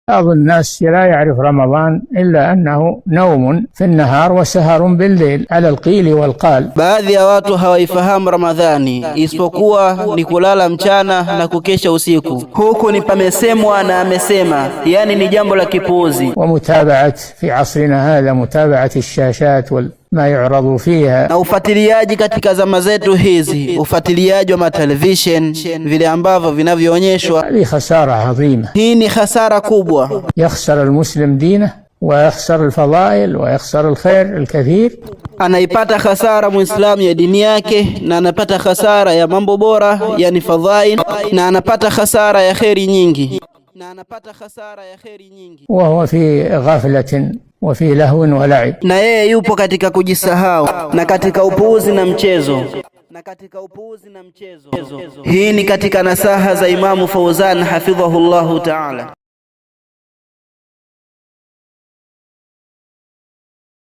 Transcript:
بعض الناس لا يعرف رمضان إلا أنه نوم في النهار وسهر بالليل على القيل والقال. Baadhi ya watu hawaifahamu Ramadhani isipokuwa ni kulala mchana na kukesha usiku. Huku ni pamesemwa na amesema, yani ni jambo la kipuuzi. ومتابعة في عصرنا هذا متابعة الشاشات ما يعرض فيها, na ufuatiliaji katika zama zetu hizi, ufuatiliaji wa matelevision, vile ambavyo vinavyoonyeshwa. هذه خسارة عظيمة. Hii ni hasara kubwa. يخسر المسلم دينه ويخسر الفضائل ويخسر الخير الكثير. Anaipata hasara Muislamu ya dini yake, na anapata hasara ya mambo bora, yani fadhail, na anapata hasara ya kheri nyingi. وهو في غفلة وفي لهو ولعب. Na yeye yupo katika kujisahau na katika upuuzi na mchezo. Hii ni katika nasaha za Imamu Fauzan hafidhahullahu ta'ala.